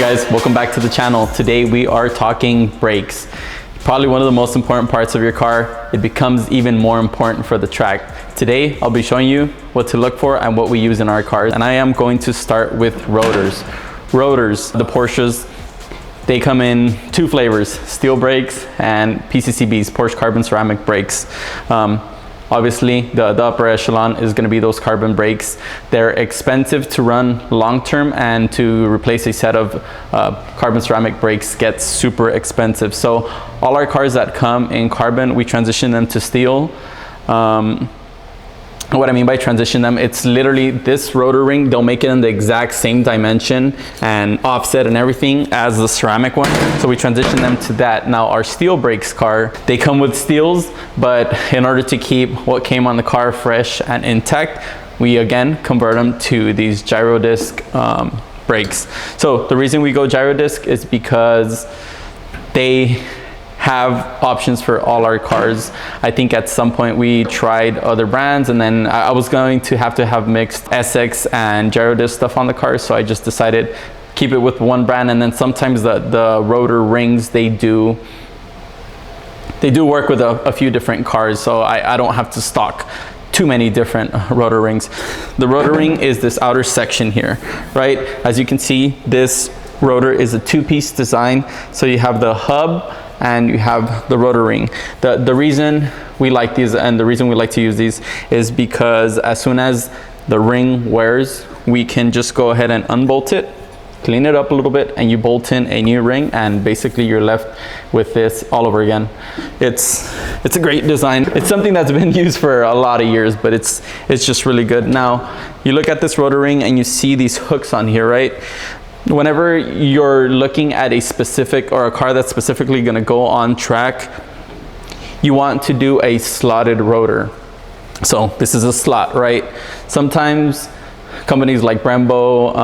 guys, welcome back to the channel. Today we are talking brakes. Probably one of the most important parts of your car. It becomes even more important for the track. Today I'll be showing you what to look for and what we use in our cars. And I am going to start with Rotors. Rotors, the Porsches, they come in two flavors, steel brakes and PCCBs, Porsche carbon ceramic brakes. Obviously, the upper echelon is going to be those carbon brakes. They're expensive to run long-term, and to replace a set of carbon ceramic brakes gets super expensive. So all our cars that come in carbon, we transition them to steel. What I mean by transition them, it's literally this rotor ring, they'll make it in the exact same dimension and offset and everything as the ceramic one. So we transition them to that. Now our steel brakes car, they come with steels, but in order to keep what came on the car fresh and intact, we again convert them to these gyro disc brakes. So the reason we go gyro disc is because they have options for all our cars. I think at some point we tried other brands, and then I was going to have mixed SX and gyro disc stuff on the car, so I just decided keep it with one brand. And then sometimes the rotor rings, they do work with a few different cars, so I don't have to stock too many different rotor rings. The rotor ring is this outer section here, right? As you can see, this rotor is a two-piece design. So you have the hub and you have the rotor ring. The reason we like these and the reason we like to use these is because as soon as the ring wears, we can just go ahead and unbolt it, clean it up a little bit, and you bolt in a new ring, and basically you're left with this all over again. It's a great design. It's something that's been used for a lot of years, but it's just really good. Now, you look at this rotor ring and you see these hooks on here, right? Whenever you're looking at a specific or a car that's specifically going to go on track, you want to do a slotted rotor. So this is a slot, right? Sometimes companies like Brembo,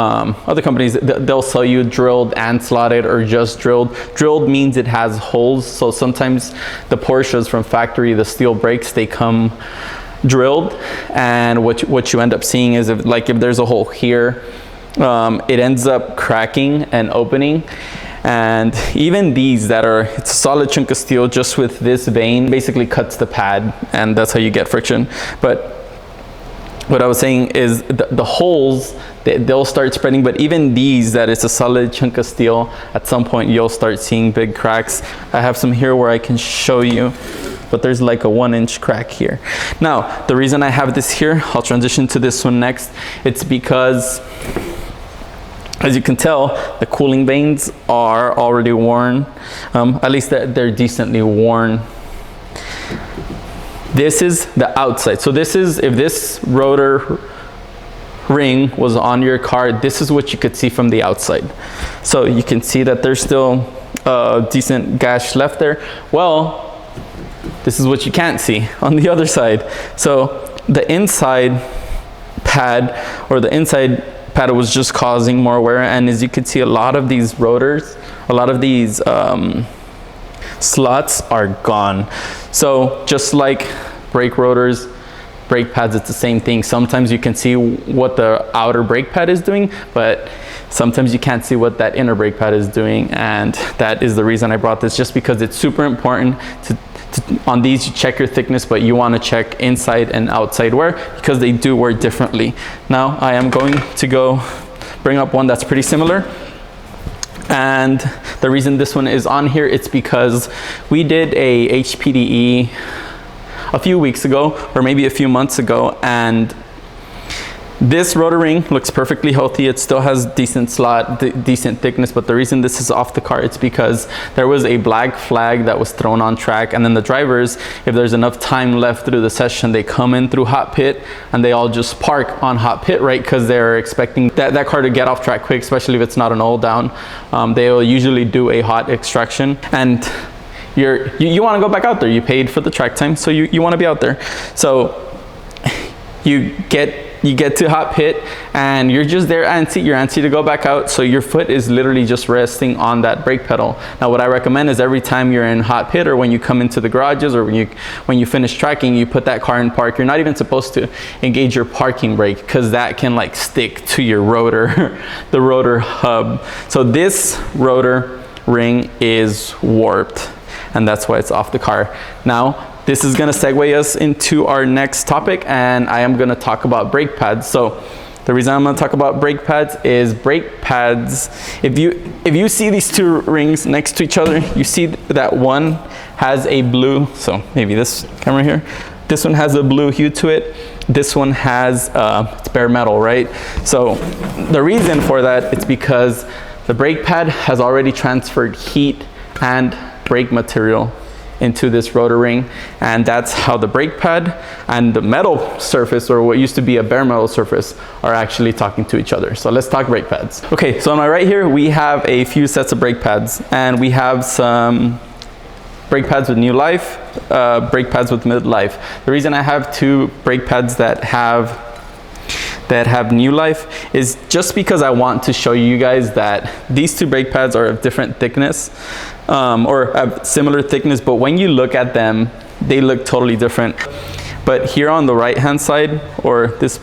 other companies, they'll sell you drilled and slotted, or just drilled. Drilled means it has holes. So sometimes the Porsches from factory, the steel brakes, they come drilled, and what you end up seeing is if there's a hole here, it ends up cracking and opening. And even these that are, it's a solid chunk of steel, just with this vein basically cuts the pad, and that's how you get friction. But what I was saying is the holes, they'll start spreading, but even these, that it's a solid chunk of steel, at some point you'll start seeing big cracks. I have some here where I can show you, but there's like a 1-inch crack here. Now, the reason I have this here, I'll transition to this one next, it's because as you can tell, the cooling vanes are already worn. At least they're decently worn. This is the outside. So this is, if this rotor ring was on your car, this is what you could see from the outside. So you can see that there's still a decent gash left there. Well, this is what you can't see on the other side. So the inside pad, or the inside pad, was just causing more wear. And as you can see, a lot of these rotors, a lot of these slots are gone. So just like brake rotors, brake pads, it's the same thing. Sometimes you can see what the outer brake pad is doing, but sometimes you can't see what that inner brake pad is doing. And that is the reason I brought this, just because it's super important to on these, you check your thickness, but you want to check inside and outside wear, because they do wear differently. Now I am going to go bring up one that's pretty similar. And the reason this one is on here, it's because we did a HPDE a few weeks ago, or maybe a few months ago, and this rotor ring looks perfectly healthy. It still has decent slot, decent thickness, but the reason this is off the car, it's because there was a black flag that was thrown on track, and then the drivers, if there's enough time left through the session, they come in through hot pit and they all just park on hot pit, right? Because they're expecting that car to get off track quick, especially if it's not an oil down. They'll usually do a hot extraction, and you want to go back out there. You paid for the track time, so you want to be out there. So you get to hot pit and you're just there antsy, you're antsy to go back out, so your foot is literally just resting on that brake pedal. Now what I recommend is every time you're in hot pit or when you come into the garages or when you finish tracking, you put that car in park. You're not even supposed to engage your parking brake because that can like stick to your rotor, the rotor hub. So this rotor ring is warped and that's why it's off the car. Now this is going to segue us into our next topic, and I am going to talk about brake pads. So the reason I'm going to talk about brake pads is brake pads, if you see these two rings next to each other, you see that one has a blue, so maybe this camera here, this one has a blue hue to it, this one has it's bare metal, right? So the reason for that is because the brake pad has already transferred heat and brake material into this rotor ring, and that's how the brake pad and the metal surface, or what used to be a bare metal surface, are actually talking to each other. So let's talk brake pads. Okay, so on my right here we have a few sets of brake pads, and we have some brake pads with new life, brake pads with mid-life. The reason I have two brake pads that have new life is just because I want to show you guys that these two brake pads are of different thickness, or have similar thickness, but when you look at them, they look totally different. But here on the right hand side, or this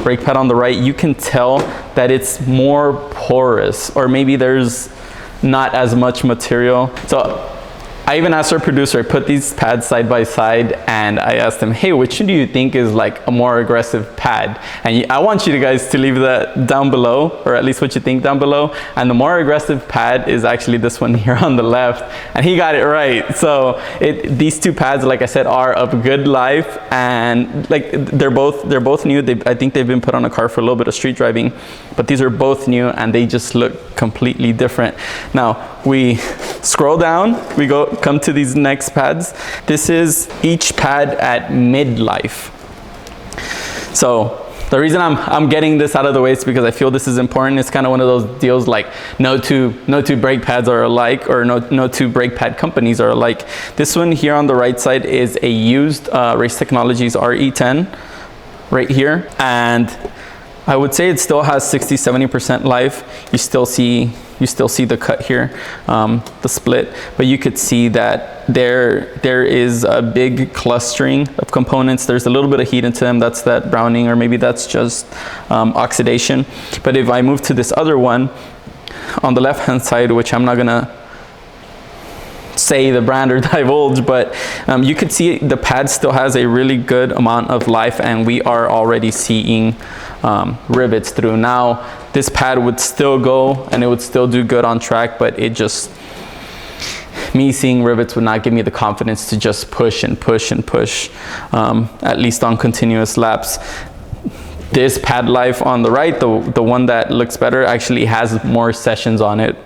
brake pad on the right, you can tell that it's more porous, or maybe there's not as much material. So I even asked our producer, I put these pads side by side, and I asked him, hey, which do you think is like a more aggressive pad? And I want you guys to leave that down below, or at least what you think down below. And the more aggressive pad is actually this one here on the left, and he got it right. So these two pads, like I said, are of good life, and like they're both new. I think they've been put on a car for a little bit of street driving, but these are both new and they just look completely different. Now we scroll down, we come to these next pads. This is each pad at midlife. So the reason I'm getting this out of the way is because I feel this is important. It's kind of one of those deals like no two brake pads are alike, or no two brake pad companies are alike. This one here on the right side is a used Race Technologies RE10 right here, and I would say it still has 60-70% life. You still see the cut here, the split, but you could see that there is a big clustering of components. There's a little bit of heat into them. That's that browning, or maybe that's just oxidation. But if I move to this other one on the left hand side, which I'm not gonna say the brand or divulge, but you could see the pad still has a really good amount of life, and we are already seeing rivets through. Now this pad would still go and it would still do good on track, but me seeing rivets would not give me the confidence to just push and push and push, at least on continuous laps. This pad life on the right, the one that looks better, actually has more sessions on it,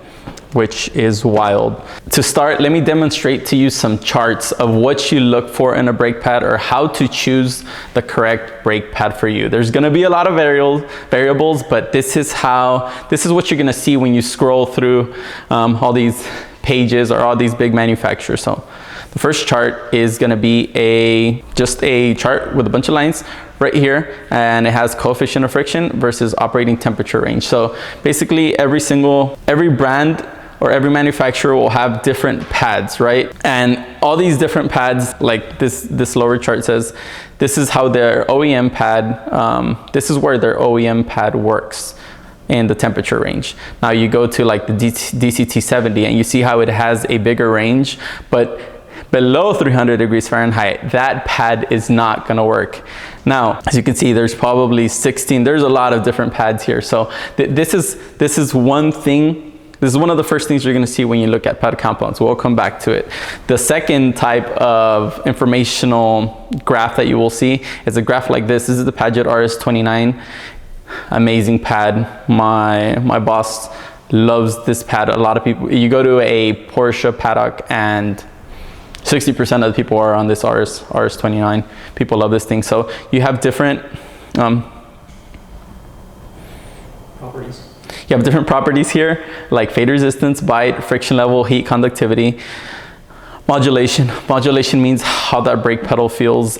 which is wild. To start, let me demonstrate to you some charts of what you look for in a brake pad, or how to choose the correct brake pad for you. There's gonna be a lot of variables, but this is what you're gonna see when you scroll through all these pages or all these big manufacturers. So the first chart is gonna be just a chart with a bunch of lines right here, and it has coefficient of friction versus operating temperature range. So basically every brand or every manufacturer will have different pads, right? And all these different pads, like this lower chart says, this is how their OEM pad, this is where their OEM pad works in the temperature range. Now you go to like the DCT70 and you see how it has a bigger range, but below 300 degrees Fahrenheit, that pad is not gonna work. Now, as you can see, there's probably 16, there's a lot of different pads here. So this is one thing. This is one of the first things you're going to see when you look at pad compounds. We'll come back to it. The second type of informational graph that you will see is a graph like this. This is the Padgett RS29. Amazing pad. My boss loves this pad. A lot of people, you go to a Porsche paddock and 60% of the people are on this RS29. People love this thing. So you have different properties. You have different properties here, like fade resistance, bite, friction level, heat conductivity. Modulation. Modulation means how that brake pedal feels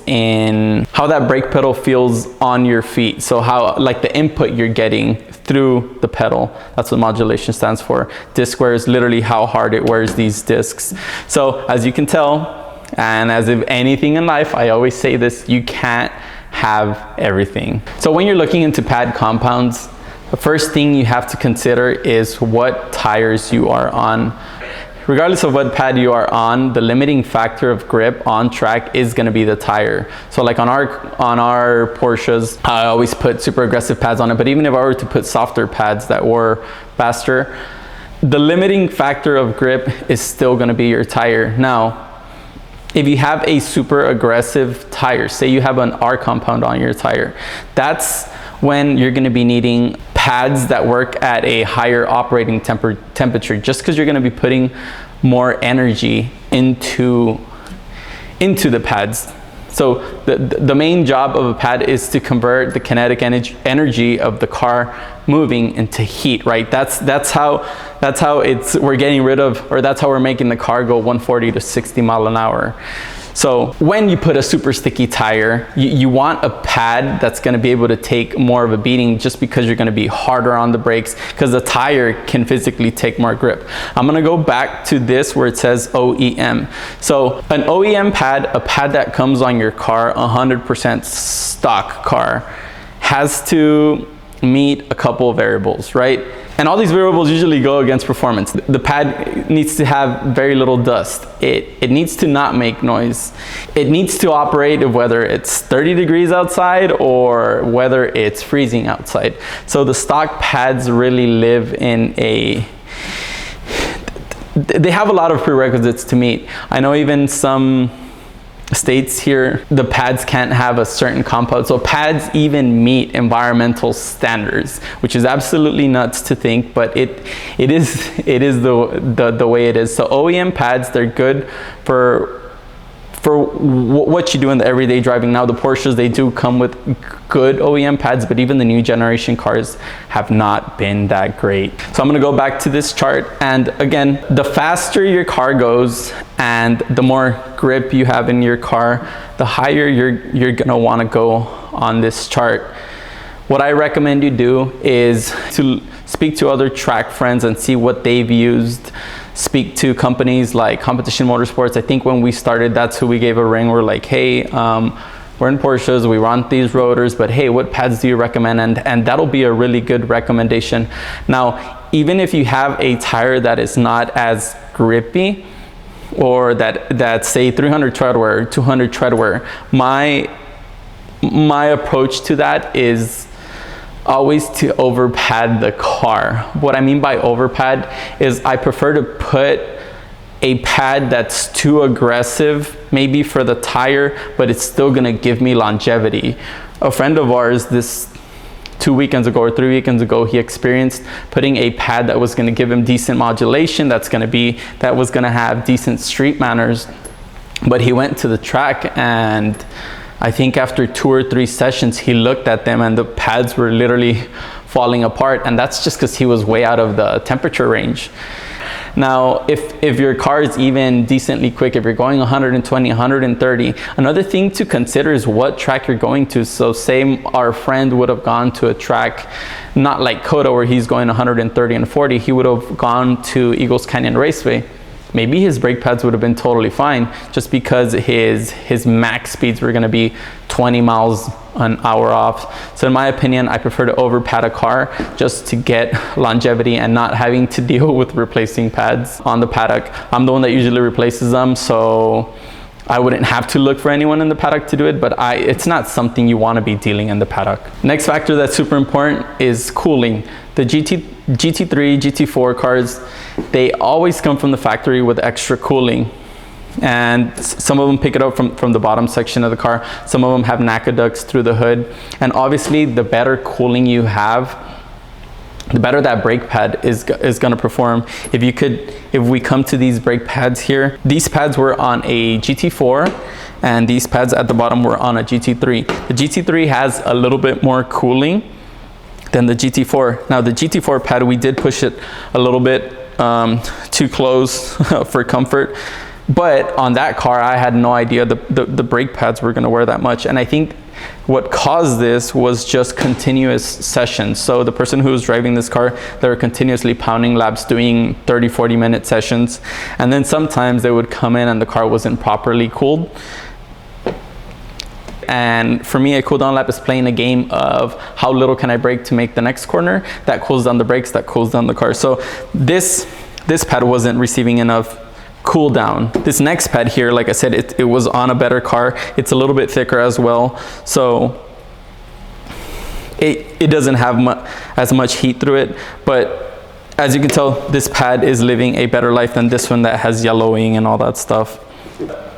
on your feet. So how, like, the input you're getting through the pedal. That's what modulation stands for. Disc wear is literally how hard it wears these discs. So as you can tell, and as if anything in life, I always say this, you can't have everything. So when you're looking into pad compounds, the first thing you have to consider is what tires you are on. Regardless of what pad you are on, the limiting factor of grip on track is going to be the tire. So like on our Porsches, I always put super aggressive pads on it, but even if I were to put softer pads that were faster, the limiting factor of grip is still going to be your tire. Now, if you have a super aggressive tire, say you have an R compound on your tire, that's when you're going to be needing pads that work at a higher operating temperature, just because you're going to be putting more energy into the pads. So the main job of a pad is to convert the kinetic energy of the car moving into heat, right? That's how we're getting rid of, or that's how we're making the car go 140 to 60 mile an hour. So when you put a super sticky tire, you want a pad that's going to be able to take more of a beating, just because you're going to be harder on the brakes, because the tire can physically take more grip. I'm going to go back to this where it says OEM. So an OEM pad, a pad that comes on your car, 100% stock car, has to meet a couple of variables, right? And all these variables usually go against performance. The pad needs to have very little dust. It needs to not make noise. It needs to operate whether it's 30 degrees outside or whether it's freezing outside. So the stock pads really live in they have a lot of prerequisites to meet. I know even some states here, the pads can't have a certain compound. So pads even meet environmental standards, which is absolutely nuts to think, but it is the way it is. So OEM pads, they're good for what you do in the everyday driving. Now the Porsches, they do come with good OEM pads, but even the new generation cars have not been that great. So I'm going to go back to this chart, and again, the faster your car goes and the more grip you have in your car, the higher you're going to want to go on this chart. What I recommend you do is to speak to other track friends and see what they've used. Speak to companies like Competition Motorsports. I think when we started, that's who we gave a ring. We're like, hey, we're in Porsches, we want these rotors, but hey, what pads do you recommend? And that'll be a really good recommendation. Now, even if you have a tire that is not as grippy, or that say 300 tread wear, 200 tread wear, my approach to that is always to over pad the car. What I mean by over pad is I prefer to put a pad that's too aggressive, maybe for the tire, but it's still gonna give me longevity. A friend of ours, this 2 weekends ago or 3 weekends ago, he experienced putting a pad that was gonna give him decent modulation, that was gonna have decent street manners, but he went to the track, and I think after 2 or 3 sessions, he looked at them and the pads were literally falling apart. And that's just because he was way out of the temperature range. Now, if your car is even decently quick, if you're going 120, 130, another thing to consider is what track you're going to. So say our friend would have gone to a track, not like Coda where he's going 130 and 40, he would have gone to Eagles Canyon Raceway. Maybe his brake pads would have been totally fine, just because his max speeds were going to be 20 miles an hour off. So in my opinion, I prefer to over pad a car just to get longevity and not having to deal with replacing pads on the paddock. I'm the one that usually replaces them, so I wouldn't have to look for anyone in the paddock to do it, but it's not something you want to be dealing in the paddock. Next factor that's super important is cooling. The GT3, GT4 cars, they always come from the factory with extra cooling. And some of them pick it up from the bottom section of the car. Some of them have NACA ducts through the hood. And obviously, the better cooling you have, the better that brake pad is going to perform. If we come to these brake pads here, these pads were on a GT4, and these pads at the bottom were on a GT3. The GT3 has a little bit more cooling than the GT4. Now the GT4 pad, we did push it a little bit too close for comfort, But on that car, I had no idea the brake pads were gonna wear that much. And I think what caused this was just continuous sessions. So the person who was driving this car, they were continuously pounding laps, doing 30, 40-minute sessions. And then sometimes they would come in and the car wasn't properly cooled. And for me, a cool down lap is playing a game of how little can I brake to make the next corner. That cools down the brakes, that cools down the car. So this pad wasn't receiving enough cool down. This next pad here, like I said, it was on a better car. It's a little bit thicker as well. So it doesn't have as much heat through it. But as you can tell, this pad is living a better life than this one that has yellowing and all that stuff.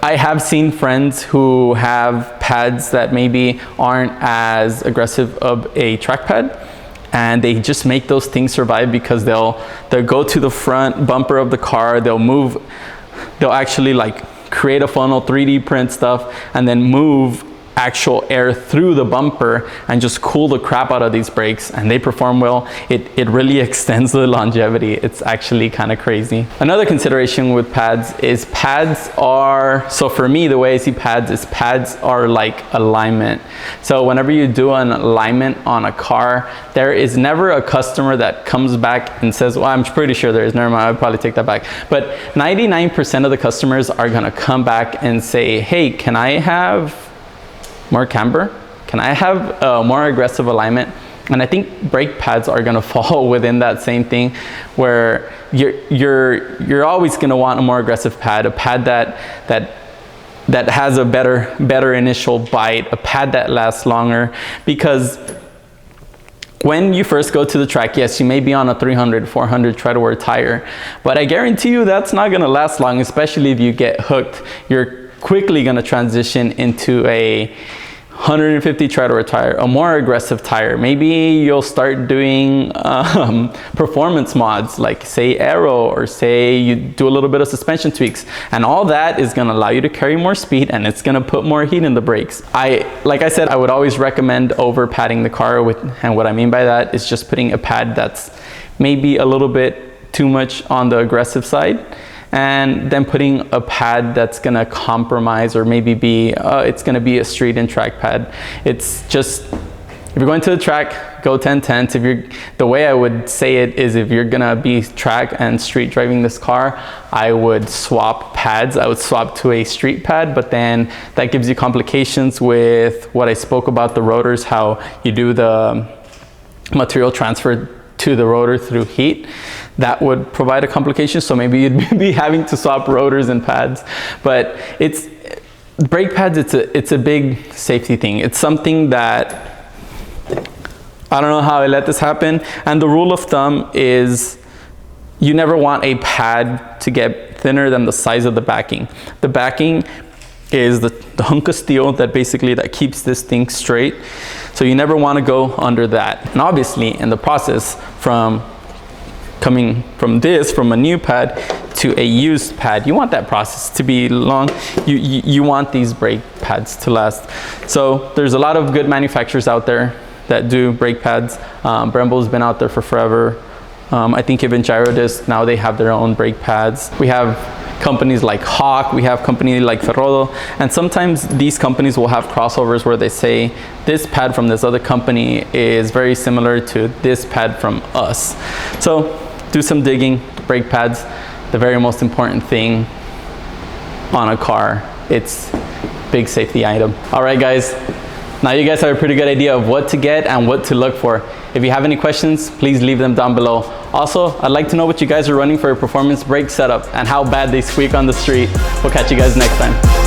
I have seen friends who have pads that maybe aren't as aggressive of a track pad, and they just make those things survive because they'll go to the front bumper of the car, they'll actually like create a funnel, 3D print stuff, and then move actual air through the bumper and just cool the crap out of these brakes, and they perform well. It really extends the longevity. It's actually kind of crazy. Another consideration with pads is so for me, the way I see pads are like alignment. So whenever you do an alignment on a car, there is never a customer that comes back and says, well, I'm pretty sure there is, never mind, I'll probably take that back. But 99% of the customers are gonna come back and say, hey, can I have more camber? Can I have a more aggressive alignment? And I think brake pads are gonna fall within that same thing, where you're always gonna want a more aggressive pad, a pad that has a better initial bite, a pad that lasts longer. Because when you first go to the track, yes, you may be on a 300, 400 tread-wear tire, but I guarantee you that's not gonna last long, especially if you get hooked. You're quickly gonna transition into a 150 tread-wear tire, a more aggressive tire. Maybe you'll start doing performance mods, like say aero, or say you do a little bit of suspension tweaks, and all that is gonna allow you to carry more speed, and it's gonna put more heat in the brakes. Like I said, I would always recommend over padding the car and what I mean by that is just putting a pad that's maybe a little bit too much on the aggressive side, and then putting a pad that's gonna compromise, or maybe it's gonna be a street and track pad. It's just, if you're going to the track, go 10/10. The way I would say it is, if you're gonna be track and street driving this car, I would swap pads. I would swap to a street pad, but then that gives you complications with what I spoke about, the rotors, how you do the material transfer to the rotor through heat. That would provide a complication, so maybe you'd be having to swap rotors and pads. But brake pads, it's a big safety thing. It's something that, I don't know how I let this happen, and the rule of thumb is you never want a pad to get thinner than the size of the backing. The backing is the hunk of steel that keeps this thing straight. So you never want to go under that. And obviously in the process, from coming from a new pad to a used pad, you want that process to be long. You want these brake pads to last. So there's a lot of good manufacturers out there that do brake pads. Brembo's been out there for forever. I think even Gyrodisc, now they have their own brake pads. We have companies like Hawk, we have companies like Rotor, and sometimes these companies will have crossovers where they say this pad from this other company is very similar to this pad from us. So do some digging. Brake pads, the very most important thing on a car. It's a big safety item. All right, guys, now you guys have a pretty good idea of what to get and what to look for. If you have any questions, please leave them down below. Also, I'd like to know what you guys are running for a performance brake setup and how bad they squeak on the street. We'll catch you guys next time.